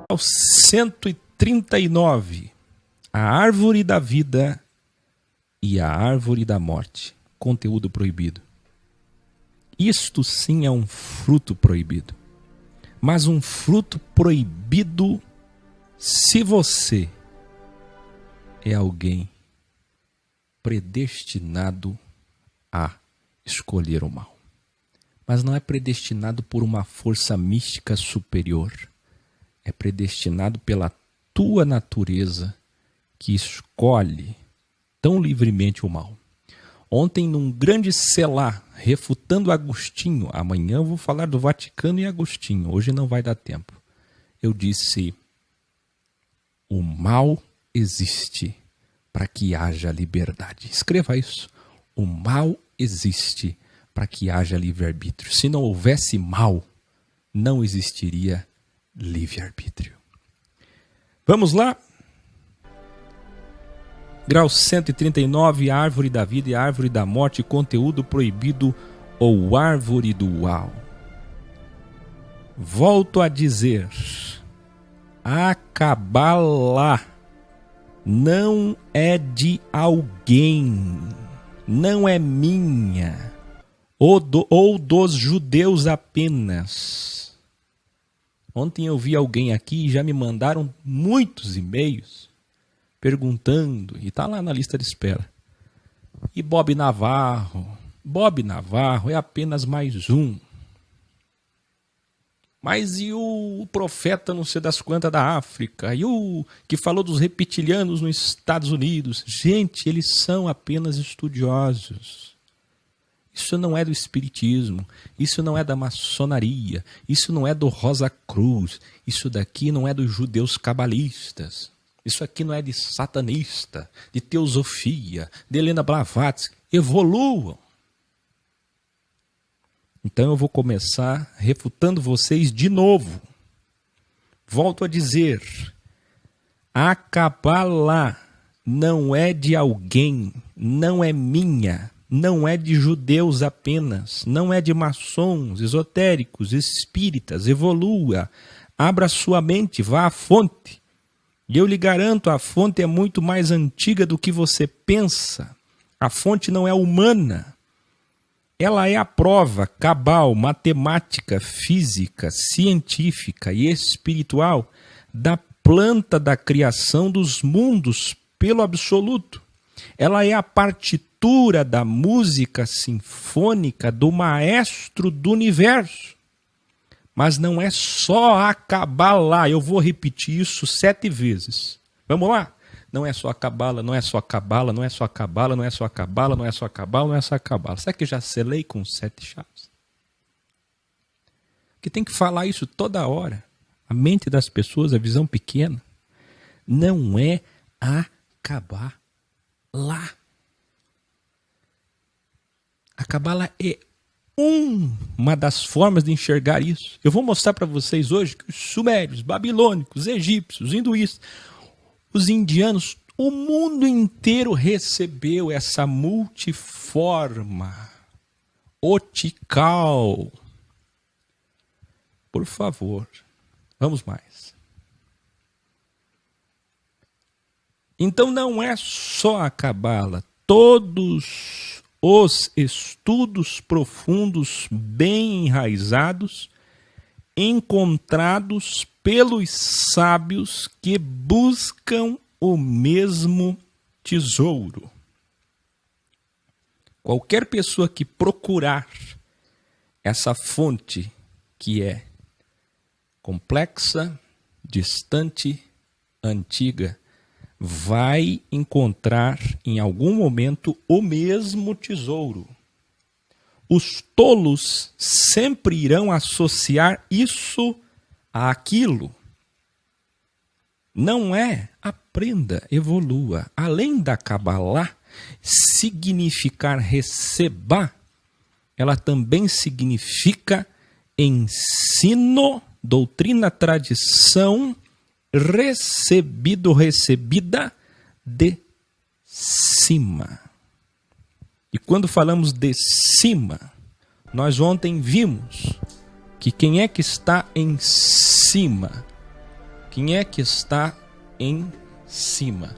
Ao 139, a árvore da vida e a árvore da morte, conteúdo proibido. Isto sim é um fruto proibido, mas um fruto proibido se você é alguém predestinado a escolher o mal. Mas não é predestinado por uma força mística superior. É predestinado pela tua natureza que escolhe tão livremente o mal. Ontem, num grande selá, refutando Agostinho, amanhã eu vou falar do Vaticano e Agostinho, hoje não vai dar tempo. Eu disse, o mal existe para que haja liberdade. Escreva isso. O mal existe para que haja livre-arbítrio. Se não houvesse mal, não existiria livre-arbítrio. Vamos lá? Grau 139, a árvore da vida e a árvore da morte, conteúdo proibido ou árvore do uau. Volto a dizer, a Cabala não é de alguém, não é minha, ou dos judeus apenas. Ontem eu vi alguém aqui e já me mandaram muitos e-mails perguntando, e está lá na lista de espera. E Bob Navarro é apenas mais um. Mas e o profeta não sei das quantas da África? E o que falou dos reptilianos nos Estados Unidos? Gente, eles são apenas estudiosos. Isso não é do espiritismo, isso não é da maçonaria, isso não é do Rosa Cruz, isso daqui não é dos judeus cabalistas, isso aqui não é de satanista, de teosofia, de Helena Blavatsky. Evoluam. Então eu vou começar refutando vocês de novo. Volto a dizer, a Cabala não é de alguém, não é minha. Não é de judeus apenas, não é de maçons, esotéricos, espíritas. Evolua, abra sua mente, vá à fonte. E eu lhe garanto, a fonte é muito mais antiga do que você pensa. A fonte não é humana. Ela é a prova cabal, matemática, física, científica e espiritual da planta da criação dos mundos pelo absoluto. Ela é a partitura da música sinfônica do maestro do universo. Mas não é só a Cabala. Eu vou repetir isso 7 vezes. Vamos lá? Não é só a Cabala, não é só a Cabala, não é só a Cabala, não é só a Cabala, não é só a Cabala, não é só a Cabala. Será que eu já selei com 7 chaves? Porque tem que falar isso toda hora. A mente das pessoas, a visão pequena. Não é a Cabala. A Cabala é uma das formas de enxergar isso. Eu vou mostrar para vocês hoje que os sumérios, babilônicos, egípcios, hinduístas, os indianos, o mundo inteiro recebeu essa multiforma otical. Por favor, vamos mais. Então não é só a Cabala, todos os estudos profundos bem enraizados, encontrados pelos sábios que buscam o mesmo tesouro. Qualquer pessoa que procurar essa fonte que é complexa, distante, antiga, vai encontrar em algum momento o mesmo tesouro. Os tolos sempre irão associar isso àquilo. Não é aprenda, evolua. Além da Kabbalah significar receba, ela também significa ensino doutrina, tradição, recebida de cima. E quando falamos de cima, nós ontem vimos que quem é que está em cima? Quem é que está em cima?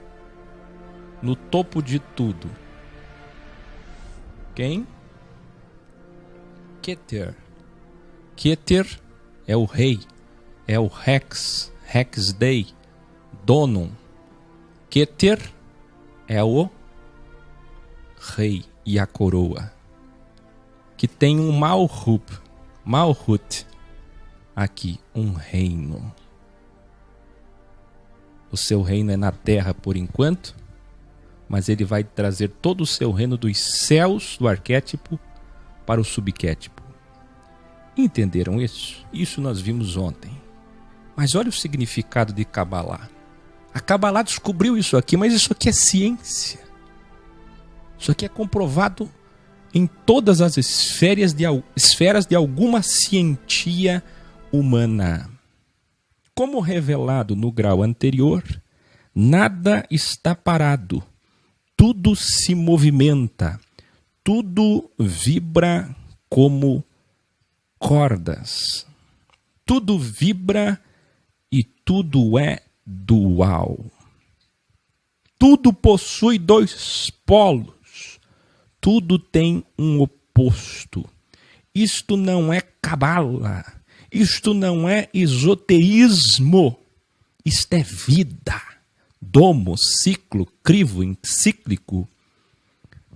No topo de tudo. Quem? Keter. Keter é o rei, é o Rex, Rex Dei, Donum. Keter é o rei e a coroa, que tem um Malhut, aqui, um reino. O seu reino é na terra por enquanto, mas ele vai trazer todo o seu reino dos céus, do arquétipo, para o subquétipo. Entenderam isso? Isso nós vimos ontem. Mas olha o significado de Kabbalah. A Kabbalah descobriu isso aqui, mas isso aqui é ciência. Isso aqui é comprovado em todas as esferas de alguma ciência humana. Como revelado no grau anterior, nada está parado. Tudo se movimenta, tudo vibra como cordas. Tudo vibra e tudo é dual. Tudo possui dois polos. Tudo tem um oposto. Isto não é cabala. Isto não é esoteísmo. Isto é vida. Domo, ciclo, crivo, encíclico.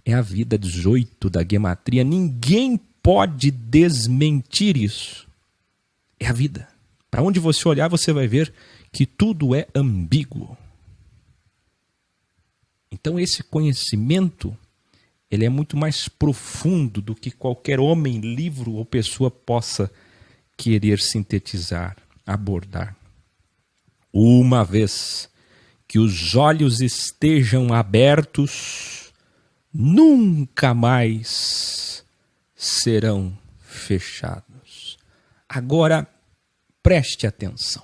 É a vida 18 da gematria. Ninguém pode desmentir isso. É a vida. Para onde você olhar, você vai ver que tudo é ambíguo. Então esse conhecimento, ele é muito mais profundo do que qualquer homem, livro ou pessoa possa querer sintetizar, abordar. Uma vez que os olhos estejam abertos, nunca mais serão fechados. Agora, preste atenção.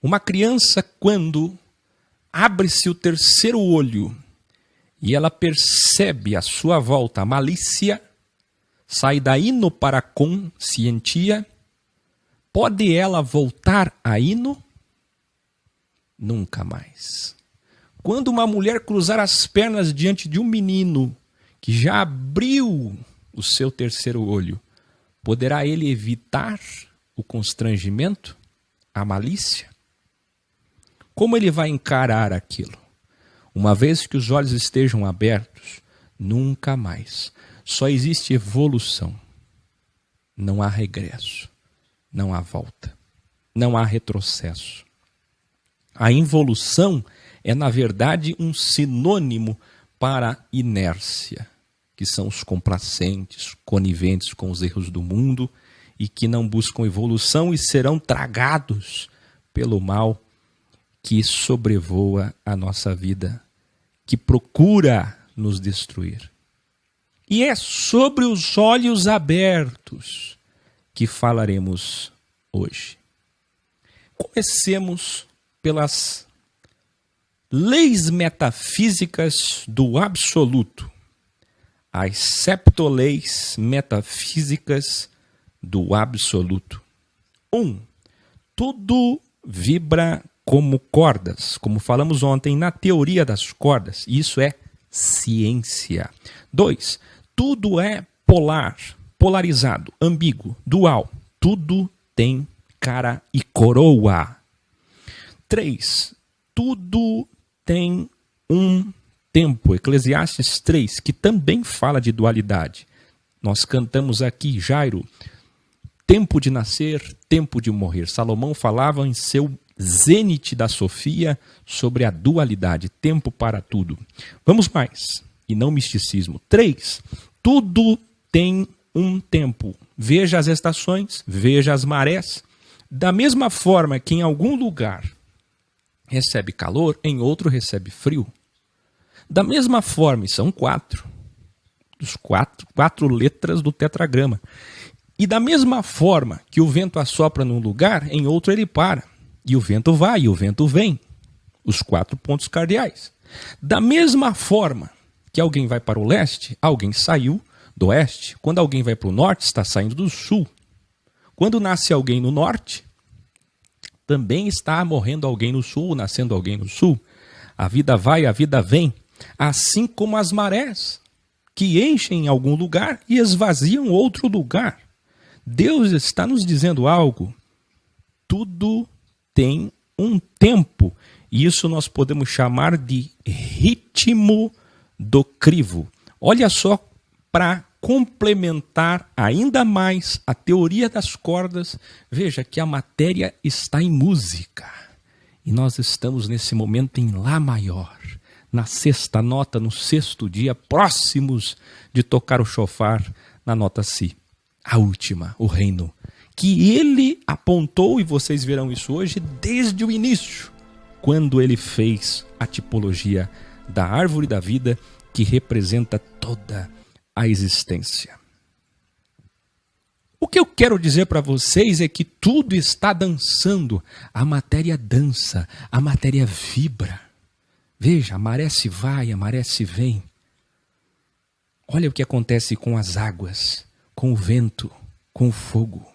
Uma criança, quando abre-se o terceiro olho e ela percebe à sua volta a malícia, sai da ino para a conscientia, pode ela voltar a ino? Nunca mais. Quando uma mulher cruzar as pernas diante de um menino que já abriu o seu terceiro olho, poderá ele evitar o constrangimento, a malícia? Como ele vai encarar aquilo? Uma vez que os olhos estejam abertos, nunca mais. Só existe evolução. Não há regresso. Não há volta. Não há retrocesso. A involução é, na verdade, um sinônimo para inércia, que são os complacentes, coniventes com os erros do mundo e que não buscam evolução e serão tragados pelo mal que sobrevoa a nossa vida, que procura nos destruir. E é sobre os olhos abertos que falaremos hoje. Comecemos pelas leis metafísicas do absoluto, as septoleis metafísicas do absoluto. 1. Tudo vibra como cordas, como falamos ontem na teoria das cordas. Isso é ciência. 2. Tudo é polar, polarizado, ambíguo, dual. Tudo tem cara e coroa. 3. Tudo tem um tempo. Eclesiastes 3, que também fala de dualidade. Nós cantamos aqui, Jairo, tempo de nascer, tempo de morrer. Salomão falava em seu zênite da Sofia sobre a dualidade, tempo para tudo. Vamos mais, e não misticismo. 3. Tudo tem um tempo. Veja as estações, veja as marés. Da mesma forma que em algum lugar recebe calor, em outro recebe frio. Da mesma forma, e são 4. Os quatro letras do tetragrama. E da mesma forma que o vento assopra num lugar, em outro ele para. E o vento vai e o vento vem. Os 4 pontos cardeais. Da mesma forma que alguém vai para o leste, alguém saiu do oeste. Quando alguém vai para o norte, está saindo do sul. Quando nasce alguém no norte, também está morrendo alguém no sul, nascendo alguém no sul. A vida vai, a vida vem. Assim como as marés, que enchem algum lugar e esvaziam outro lugar. Deus está nos dizendo algo. Tudo tem um tempo. E isso nós podemos chamar de ritmo do crivo. Olha só, para complementar ainda mais a teoria das cordas, veja que a matéria está em música. E nós estamos nesse momento em Lá maior, na sexta nota, no sexto dia, próximos de tocar o chofar na nota Si. A última, o reino, que ele apontou, e vocês verão isso hoje, desde o início, quando ele fez a tipologia da árvore da vida, que representa toda a existência. O que eu quero dizer para vocês é que tudo está dançando. A matéria dança, a matéria vibra. Veja, a maré se vai, a maré se vem. Olha o que acontece com as águas, com o vento, com o fogo.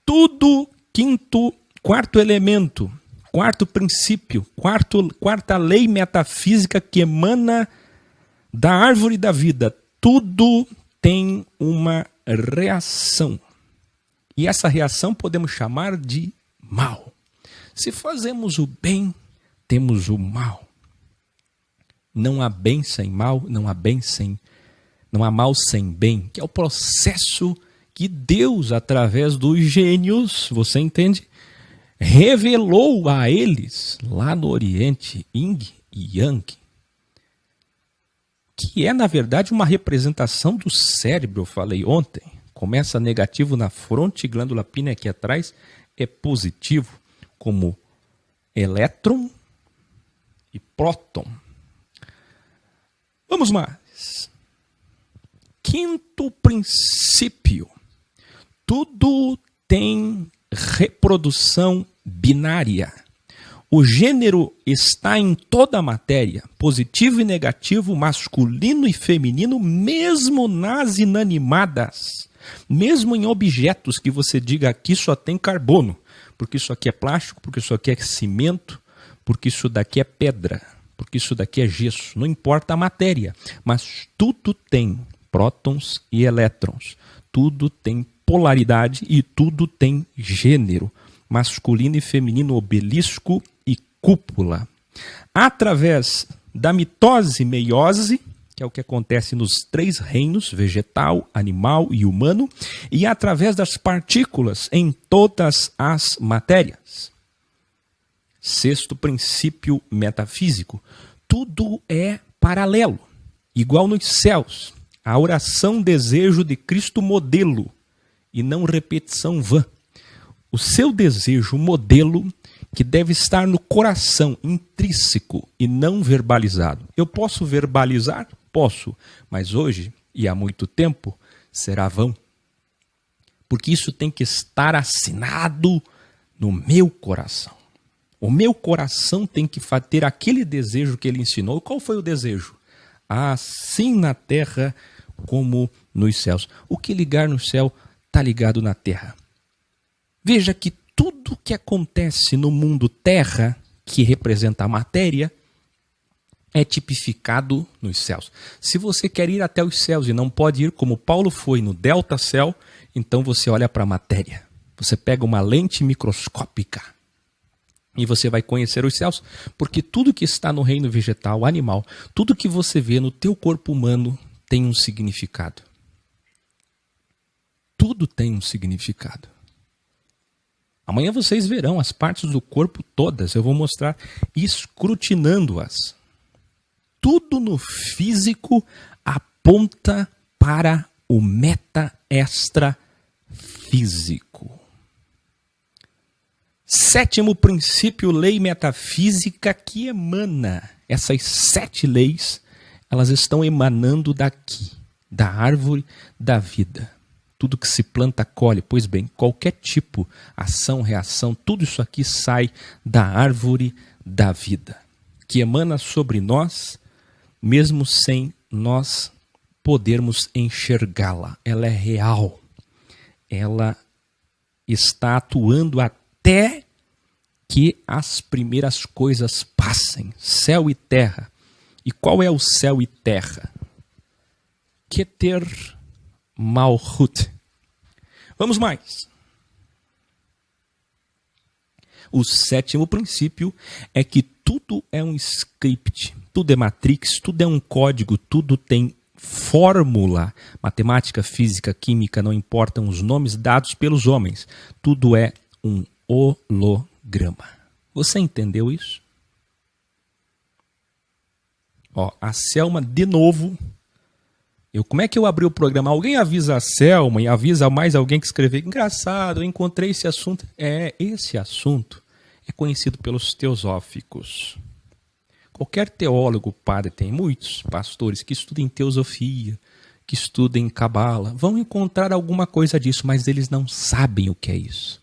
Tudo, quarto elemento, quarto princípio, quarta lei metafísica que emana da árvore da vida. Tudo tem uma reação. E essa reação podemos chamar de mal. Se fazemos o bem, temos o mal. Não há bem sem mal, não há mal sem bem, que é o processo que Deus, através dos gênios, você entende, revelou a eles, lá no Oriente, Yin e Yang, que é, na verdade, uma representação do cérebro, eu falei ontem. Começa negativo na fronte, glândula píneal aqui atrás, é positivo, como elétron e próton. Vamos mais. Quinto princípio. Tudo tem reprodução binária. O gênero está em toda a matéria, positivo e negativo, masculino e feminino, mesmo nas inanimadas, mesmo em objetos que você diga aqui só tem carbono, porque isso aqui é plástico, porque isso aqui é cimento, porque isso daqui é pedra, porque isso daqui é gesso, não importa a matéria, mas tudo tem prótons e elétrons, tudo tem polaridade e tudo tem gênero, masculino e feminino, obelisco e cúpula. Através da mitose e meiose, que é o que acontece nos 3 reinos, vegetal, animal e humano, e através das partículas em todas as matérias. Sexto princípio metafísico, tudo é paralelo, igual nos céus. A oração desejo de Cristo modelo e não repetição vã. O seu desejo modelo que deve estar no coração, intrínseco e não verbalizado. Eu posso verbalizar? Posso, mas hoje e há muito tempo será vão. Porque isso tem que estar assinado no meu coração. O meu coração tem que ter aquele desejo que ele ensinou. Qual foi o desejo? Assim na terra como nos céus. O que ligar no céu está ligado na terra. Veja que tudo que acontece no mundo terra, que representa a matéria, é tipificado nos céus. Se você quer ir até os céus e não pode ir como Paulo foi no delta céu, então você olha para a matéria. Você pega uma lente microscópica e você vai conhecer os céus, porque tudo que está no reino vegetal, animal, tudo que você vê no teu corpo humano tem um significado. Tudo tem um significado. Amanhã vocês verão as partes do corpo todas, eu vou mostrar escrutinando-as. Tudo no físico aponta para o meta-extra-físico. Sétimo princípio, lei metafísica que emana. Essas 7 leis, elas estão emanando daqui, da árvore da vida. Tudo que se planta, colhe. Pois bem, qualquer tipo, ação, reação, tudo isso aqui sai da árvore da vida, que emana sobre nós, mesmo sem nós podermos enxergá-la. Ela é real. Ela está atuando até que as primeiras coisas passem. Céu e terra. E qual é o céu e terra? Keter Malchut. Vamos mais. O sétimo princípio é que tudo é um script, tudo é matrix, tudo é um código, tudo tem fórmula. Matemática, física, química, não importam os nomes dados pelos homens. Tudo é um holograma. Você entendeu isso? Ó, a Selma de novo. Como é que eu abri o programa? Alguém avisa a Selma e avisa mais alguém que escreveu. Engraçado, eu encontrei esse assunto. Esse assunto é conhecido pelos teosóficos. Qualquer teólogo, padre, tem muitos pastores que estudam teosofia, que estudam cabala, vão encontrar alguma coisa disso, mas eles não sabem o que é isso.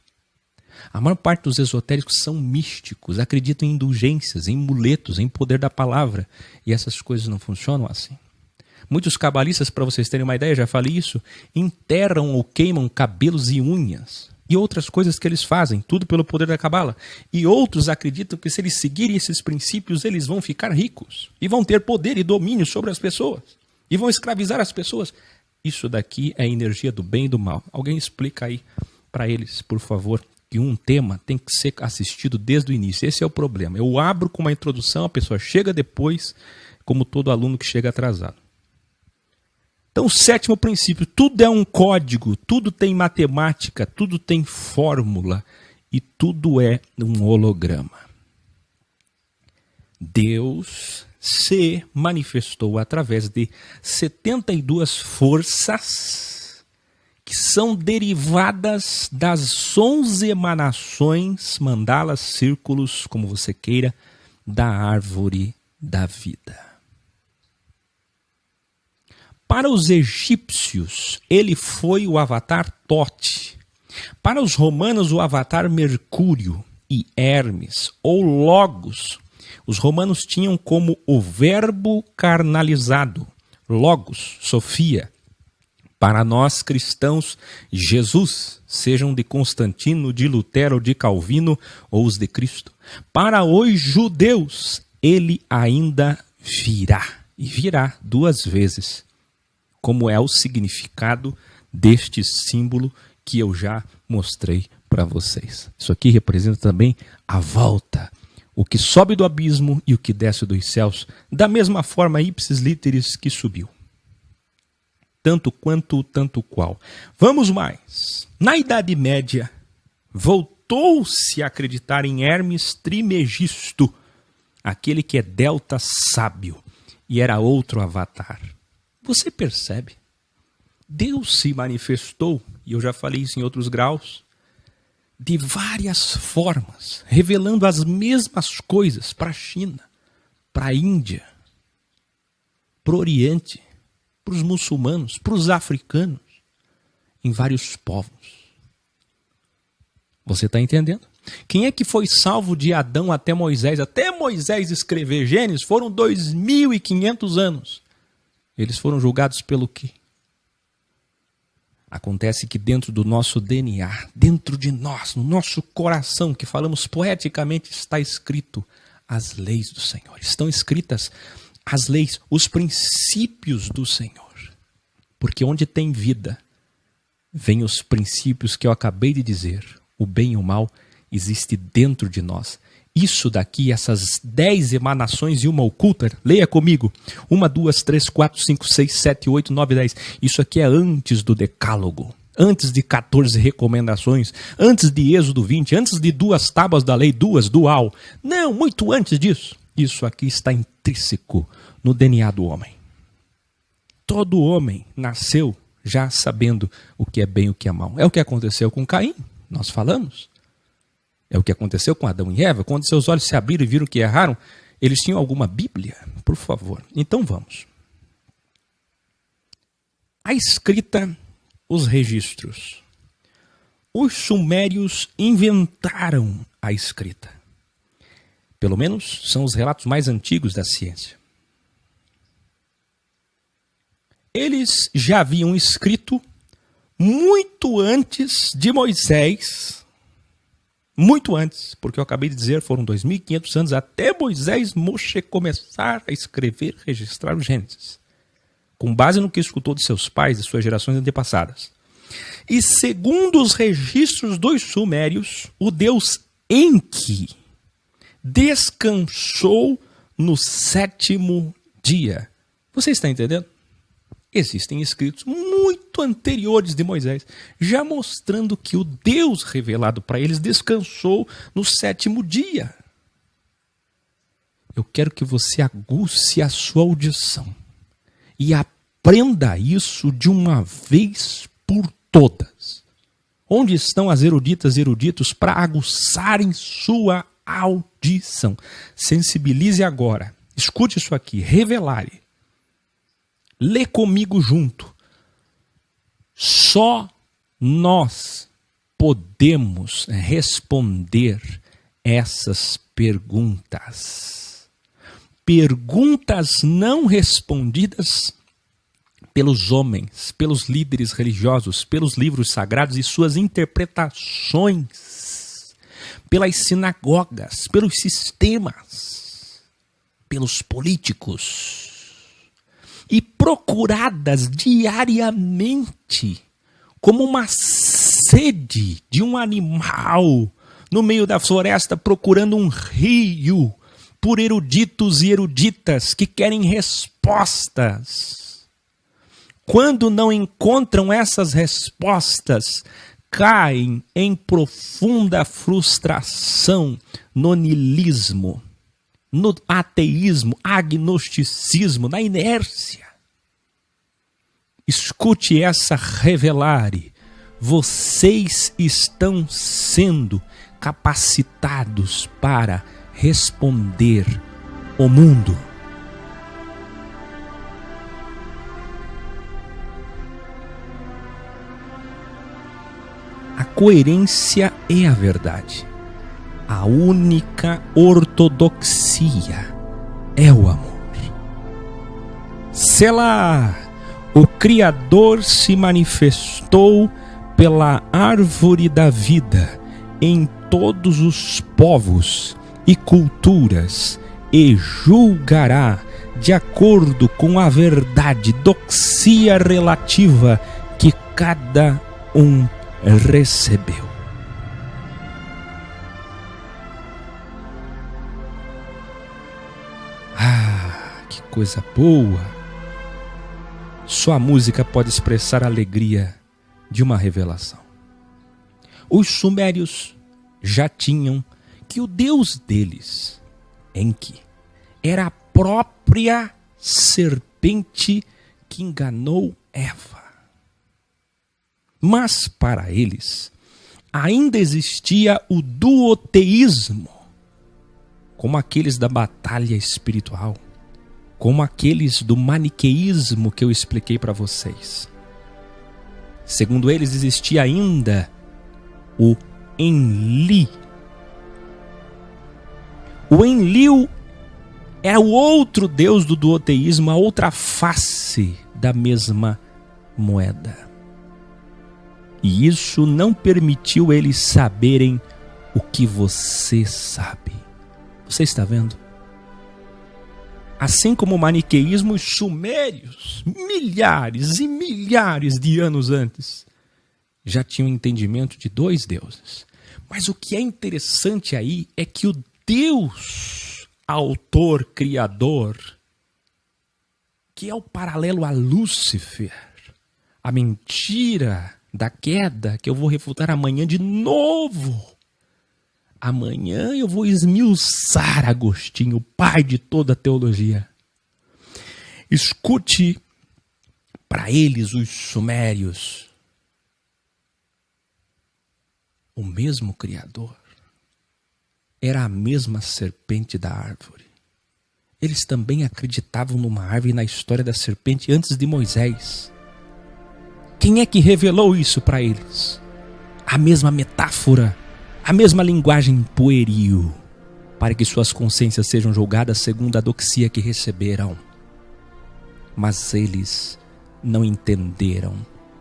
A maior parte dos esotéricos são místicos, acreditam em indulgências, em muletos, em poder da palavra. E essas coisas não funcionam assim. Muitos cabalistas, para vocês terem uma ideia, já falei isso, enterram ou queimam cabelos e unhas. E outras coisas que eles fazem, tudo pelo poder da cabala. E outros acreditam que se eles seguirem esses princípios, eles vão ficar ricos. E vão ter poder e domínio sobre as pessoas. E vão escravizar as pessoas. Isso daqui é a energia do bem e do mal. Alguém explica aí para eles, por favor, que um tema tem que ser assistido desde o início. Esse é o problema. Eu abro com uma introdução, a pessoa chega depois, como todo aluno que chega atrasado. Então, o sétimo princípio, tudo é um código, tudo tem matemática, tudo tem fórmula e tudo é um holograma. Deus se manifestou através de 72 forças que são derivadas das 11 emanações, mandalas, círculos, como você queira, da árvore da vida. Para os egípcios, ele foi o avatar Tote. Para os romanos, o avatar Mercúrio e Hermes, ou Logos. Os romanos tinham como o verbo carnalizado, Logos, Sofia. Para nós cristãos, Jesus, sejam de Constantino, de Lutero, de Calvino ou os de Cristo. Para os judeus, ele ainda virá, e virá 2 vezes. Como é o significado deste símbolo que eu já mostrei para vocês. Isso aqui representa também a volta, o que sobe do abismo e o que desce dos céus, da mesma forma ipsis literis que subiu. Tanto quanto, tanto qual. Vamos mais. Na Idade Média, voltou-se a acreditar em Hermes Trimegisto, aquele que é delta sábio, e era outro avatar. Você percebe? Deus se manifestou, e eu já falei isso em outros graus, de várias formas, revelando as mesmas coisas para a China, para a Índia, para o Oriente, para os muçulmanos, para os africanos, em vários povos. Você está entendendo? Quem é que foi salvo de Adão até Moisés? Até Moisés escrever Gênesis foram 2.500 anos. Eles foram julgados pelo quê? Acontece que dentro do nosso DNA, dentro de nós, no nosso coração, que falamos poeticamente, está escrito as leis do Senhor. Estão escritas as leis, os princípios do Senhor. Porque onde tem vida, vem os princípios que eu acabei de dizer. O bem e o mal existe dentro de nós. Isso daqui, essas 10 emanações e uma oculta, leia comigo. 1, 2, 3, 4, 5, 6, 7, 8, 9, 10. Isso aqui é antes do decálogo, antes de 14 recomendações, antes de Êxodo 20, antes de 2 tábuas da lei, 2 dual. Não, muito antes disso. Isso aqui está intrínseco no DNA do homem. Todo homem nasceu já sabendo o que é bem e o que é mal. É o que aconteceu com Caim, nós falamos. É o que aconteceu com Adão e Eva, quando seus olhos se abriram e viram que erraram. Eles tinham alguma Bíblia? Por favor. Então vamos. A escrita os registros. Os sumérios inventaram a escrita. Pelo menos são os relatos mais antigos da ciência. Eles já haviam escrito muito antes de Moisés, muito antes, porque eu acabei de dizer, foram 2.500 anos até Moisés Moshe começar a escrever, registrar o Gênesis, com base no que escutou de seus pais e suas gerações antepassadas. E segundo os registros dos sumérios, o deus Enki descansou no 7º dia. Você está entendendo? Existem escritos muito anteriores de Moisés, já mostrando que o Deus revelado para eles descansou no 7º dia. Eu quero que você aguce a sua audição e aprenda isso de uma vez por todas. Onde estão as eruditas e eruditos para aguçarem sua audição? Sensibilize agora. Escute isso aqui. Revelare. Lê comigo junto. Só nós podemos responder essas perguntas. Perguntas não respondidas pelos homens, pelos líderes religiosos, pelos livros sagrados e suas interpretações, pelas sinagogas, pelos sistemas, pelos políticos, e procuradas diariamente como uma sede de um animal no meio da floresta procurando um rio por eruditos e eruditas que querem respostas. Quando não encontram essas respostas, caem em profunda frustração no niilismo, no ateísmo, agnosticismo, na inércia. Escute essa revelare. Vocês estão sendo capacitados para responder o mundo. A coerência é a verdade. A única ortodoxia é o amor. Selá, o Criador se manifestou pela árvore da vida em todos os povos e culturas e julgará de acordo com a verdade, doxia relativa que cada um recebeu. Que coisa boa! Só a música pode expressar a alegria de uma revelação. Os sumérios já tinham que o Deus deles, Enki, era a própria serpente que enganou Eva. Mas para eles ainda existia o duoteísmo, como aqueles da batalha espiritual, como aqueles do maniqueísmo que eu expliquei para vocês. Segundo eles, existia ainda o Enli. O Enlil é o outro deus do duoteísmo, a outra face da mesma moeda. E isso não permitiu eles saberem o que você sabe. Você está vendo? Assim como o maniqueísmo, os sumérios, milhares e milhares de anos antes, já tinham entendimento de dois deuses. Mas o que é interessante aí é que o Deus, autor, criador, que é o paralelo a Lúcifer, a mentira da queda, que eu vou refutar amanhã de novo. Amanhã eu vou esmiuçar Agostinho, o pai de toda a teologia. Escute, para eles, os sumérios, o mesmo Criador era a mesma serpente da árvore. Eles também acreditavam numa árvore e na história da serpente antes de Moisés. Quem é que revelou isso para eles? A mesma metáfora, a mesma linguagem pueril, para que suas consciências sejam julgadas segundo a doxia que receberam. Mas eles não entenderam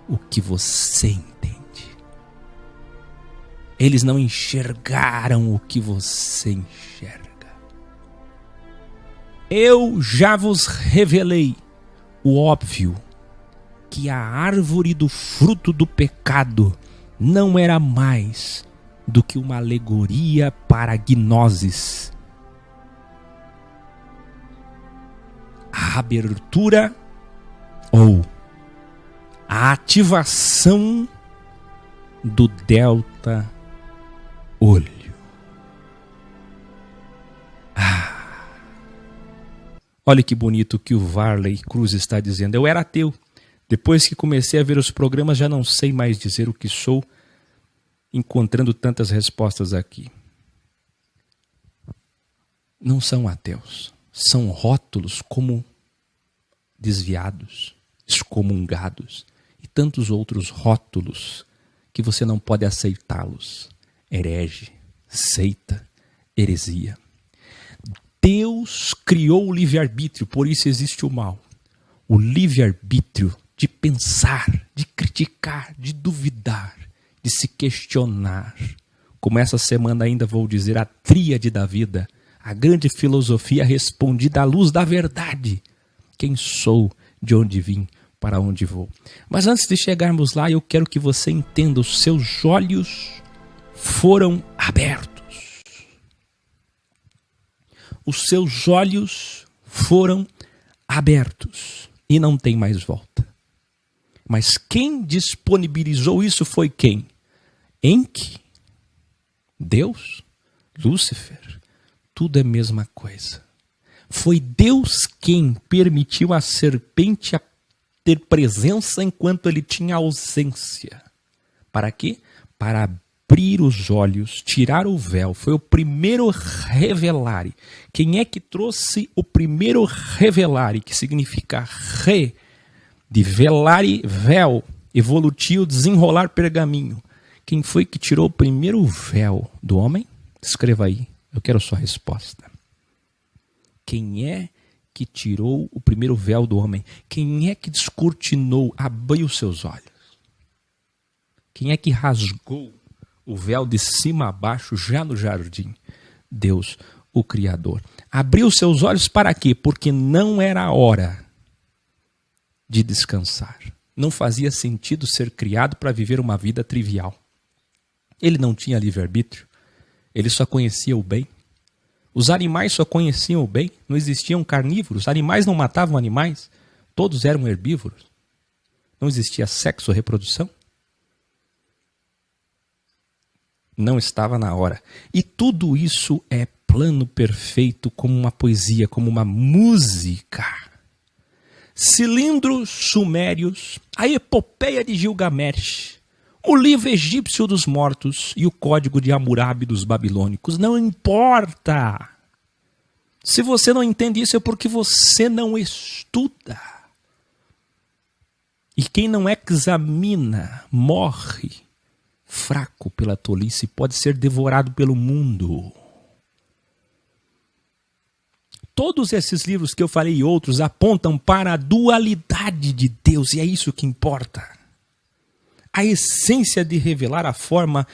o que você entende. Eles não enxergaram o que você enxerga. Eu já vos revelei o óbvio, que a árvore do fruto do pecado não era mais do que uma alegoria para gnoses. A abertura ou a ativação do delta olho. Olha que bonito que o Varley Cruz está dizendo. Eu era ateu. Depois que comecei a ver os programas, já não sei mais dizer o que sou, encontrando tantas respostas aqui. Não são ateus. São rótulos como desviados, excomungados e tantos outros rótulos que você não pode aceitá-los. Herege, seita, heresia. Deus criou o livre-arbítrio, por isso existe o mal. O livre-arbítrio de pensar, de criticar, de duvidar, de se questionar. Como essa semana ainda vou dizer, a tríade da vida, a grande filosofia respondida à luz da verdade. Quem sou, de onde vim, para onde vou. Mas antes de chegarmos lá, eu quero que você entenda, os seus olhos foram abertos. Os seus olhos foram abertos e não tem mais volta. Mas quem disponibilizou isso foi quem? Enki? Deus? Lúcifer? Tudo é a mesma coisa. Foi Deus quem permitiu a serpente ter presença enquanto ele tinha ausência. Para quê? Para abrir os olhos, tirar o véu. Foi o primeiro revelare. Quem é que trouxe o primeiro revelare, que significa re, de velare, véu, evolutivo, desenrolar pergaminho? Quem foi que tirou o primeiro véu do homem? Escreva aí, eu quero sua resposta. Quem é que tirou o primeiro véu do homem? Quem é que descortinou, abriu seus olhos? Quem é que rasgou o véu de cima a baixo já no jardim? Deus, o Criador. Abriu seus olhos para quê? Porque não era a hora de descansar. Não fazia sentido ser criado para viver uma vida trivial. Ele não tinha livre-arbítrio. Ele só conhecia o bem. Os animais só conheciam o bem. Não existiam carnívoros. Animais não matavam animais. Todos eram herbívoros. Não existia sexo ou reprodução. Não estava na hora. E tudo isso é plano perfeito, como uma poesia, como uma música. Cilindros sumérios, a epopeia de Gilgamesh, o livro egípcio dos mortos e o código de Hammurabi dos babilônicos. Não importa. Se você não entende isso é porque você não estuda. E quem não examina morre fraco pela tolice, pode ser devorado pelo mundo. Todos esses livros que eu falei e outros apontam para a dualidade de Deus, e é isso que importa. A essência de revelar a forma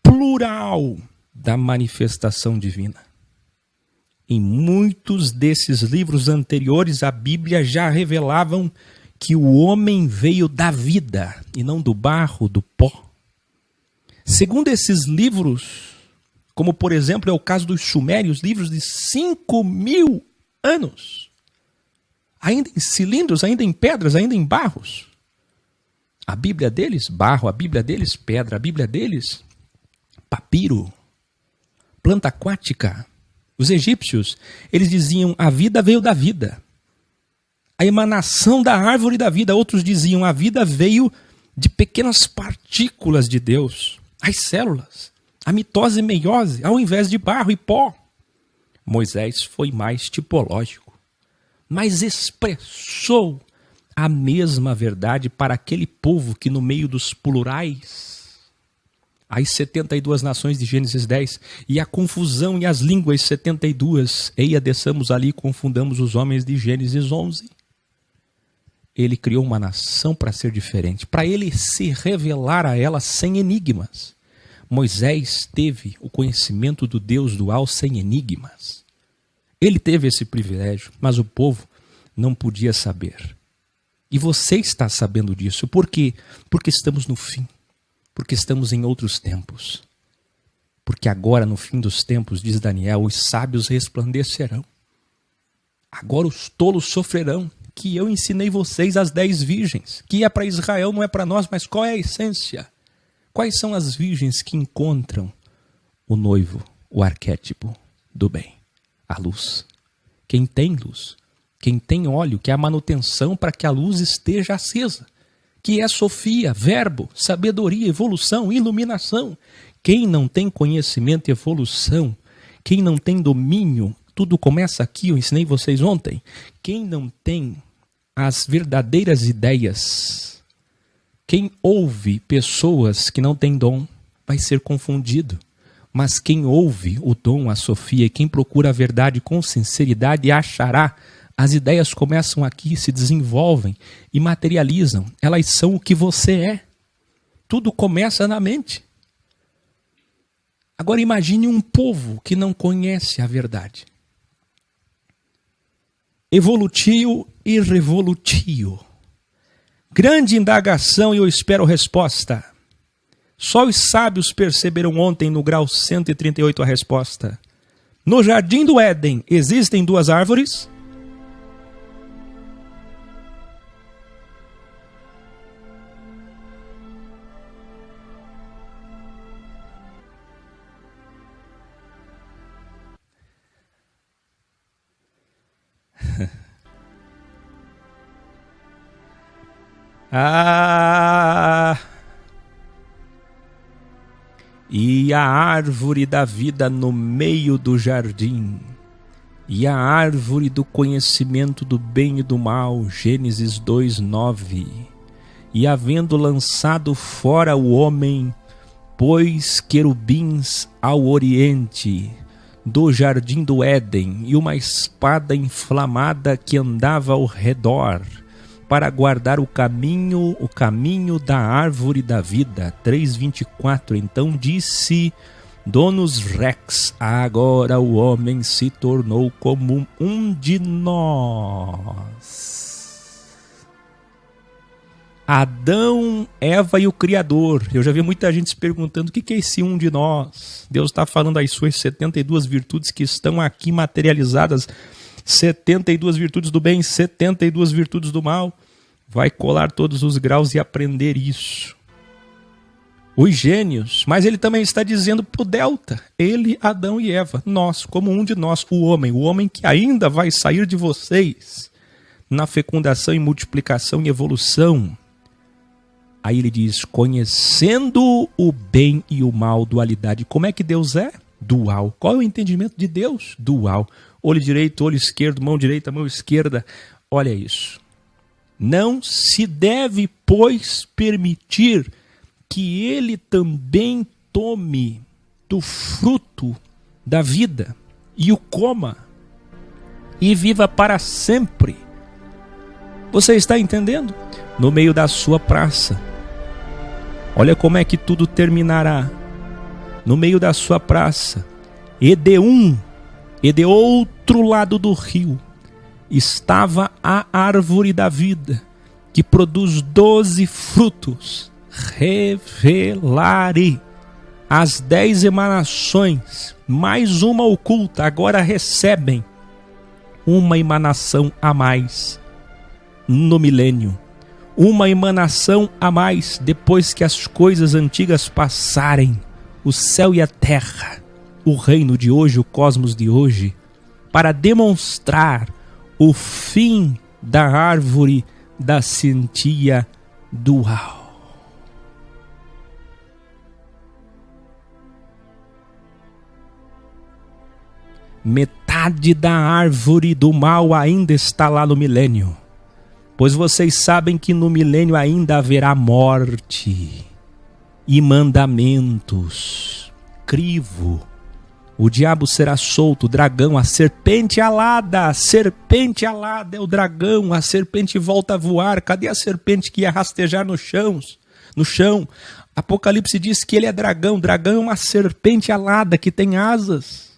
plural da manifestação divina. Em muitos desses livros anteriores, a Bíblia já revelavam que o homem veio da vida e não do barro, do pó. Segundo esses livros, como por exemplo é o caso dos sumérios, livros de 5.000 anos, ainda em cilindros, ainda em pedras, ainda em barros. A Bíblia deles, barro, a Bíblia deles, pedra, a Bíblia deles, papiro, planta aquática. Os egípcios, eles diziam, a vida veio da vida. A emanação da árvore da vida. Outros diziam, a vida veio de pequenas partículas de Deus. As células, a mitose e meiose, ao invés de barro e pó. Moisés foi mais tipológico, mas expressou a mesma verdade para aquele povo que no meio dos plurais, as 72 nações de Gênesis 10, e a confusão e as línguas 72, eia desçamos ali e confundamos os homens de Gênesis 11. Ele criou uma nação para ser diferente, para ele se revelar a ela sem enigmas. Moisés teve o conhecimento do Deus dual sem enigmas. Ele teve esse privilégio, mas o povo não podia saber. E você está sabendo disso. Por quê? Porque estamos no fim. Porque estamos em outros tempos. Porque agora, no fim dos tempos, diz Daniel, os sábios resplandecerão. Agora os tolos sofrerão. Que eu ensinei vocês as 10 virgens. Que é para Israel, não é para nós, mas qual é a essência? Quais são as virgens que encontram o noivo, o arquétipo do bem? A luz. Quem tem luz, quem tem óleo, que é a manutenção para que a luz esteja acesa. Que é Sofia, verbo, sabedoria, evolução, iluminação. Quem não tem conhecimento e evolução, quem não tem domínio, tudo começa aqui, eu ensinei vocês ontem. Quem não tem as verdadeiras ideias, quem ouve pessoas que não têm dom, vai ser confundido. Mas quem ouve o dom, a Sofia, e quem procura a verdade com sinceridade, achará. As ideias começam aqui, se desenvolvem e materializam. Elas são o que você é. Tudo começa na mente. Agora imagine um povo que não conhece a verdade. Evolutio e revolutio. Grande indagação e eu espero resposta. Só os sábios perceberam ontem no grau 138 a resposta. No jardim do Éden existem 2 árvores? E a árvore da vida no meio do jardim, e a árvore do conhecimento do bem e do mal, Gênesis 2:9. E havendo lançado fora o homem, pôs querubins ao oriente do jardim do Éden, e uma espada inflamada que andava ao redor, para guardar o caminho da árvore da vida. 3:24. Então disse Donos Rex, agora o homem se tornou como um de nós. Adão, Eva e o Criador. Eu já vi muita gente se perguntando o que é esse um de nós. Deus está falando as suas 72 virtudes que estão aqui materializadas. 72 virtudes do bem, 72 virtudes do mal. Vai colar todos os graus e aprender isso. Os gênios, mas ele também está dizendo para o delta, ele, Adão e Eva, nós, como um de nós, o homem que ainda vai sair de vocês na fecundação e multiplicação e evolução. Aí ele diz, conhecendo o bem e o mal, dualidade. Como é que Deus é? Dual. Qual é o entendimento de Deus? Dual. Olho direito, olho esquerdo, mão direita, mão esquerda. Olha isso. Não se deve, pois, permitir que ele também tome do fruto da vida e o coma e viva para sempre. Você está entendendo? No meio da sua praça. Olha como é que tudo terminará. No meio da sua praça. E de outro lado do rio, estava a árvore da vida, que produz 12 frutos. Revelare as 10 emanações, mais uma oculta, agora recebem uma emanação a mais no milênio. Uma emanação a mais depois que as coisas antigas passarem, o céu e a terra, o reino de hoje, o cosmos de hoje, para demonstrar o fim da árvore da ciência dual. Metade da árvore do mal ainda está lá no milênio. Pois vocês sabem que no milênio ainda haverá morte e mandamentos, crivo. O diabo será solto, o dragão, a serpente alada é o dragão, a serpente volta a voar. Cadê a serpente que ia rastejar no chão? Apocalipse diz que ele é dragão, dragão é uma serpente alada que tem asas.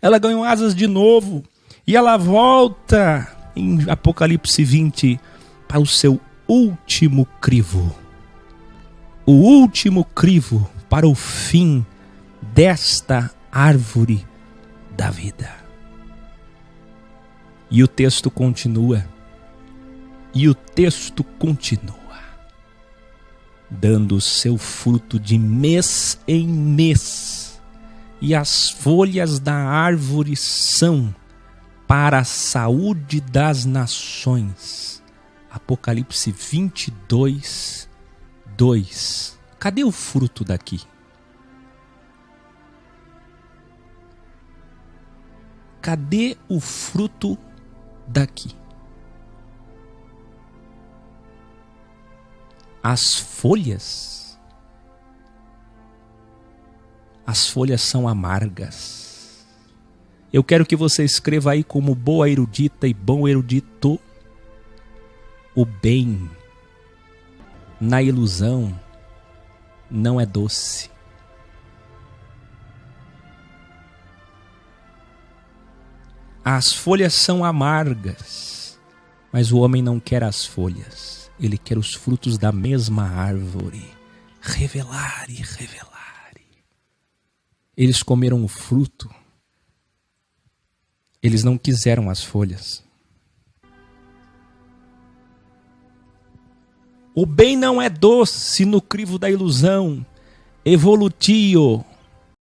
Ela ganhou asas de novo e ela volta em Apocalipse 20 para o seu último crivo. O último crivo para o fim desta árvore da vida. E o texto continua. Dando o seu fruto de mês em mês. E as folhas da árvore são para a saúde das nações. Apocalipse 22, 2. Cadê o fruto daqui? Cadê o fruto daqui? As folhas são amargas. Eu quero que você escreva aí como boa erudita e bom erudito: o bem na ilusão não é doce. As folhas são amargas, mas o homem não quer as folhas. Ele quer os frutos da mesma árvore. Revelar. Eles comeram o fruto. Eles não quiseram as folhas. O bem não é doce no crivo da ilusão. Evolutio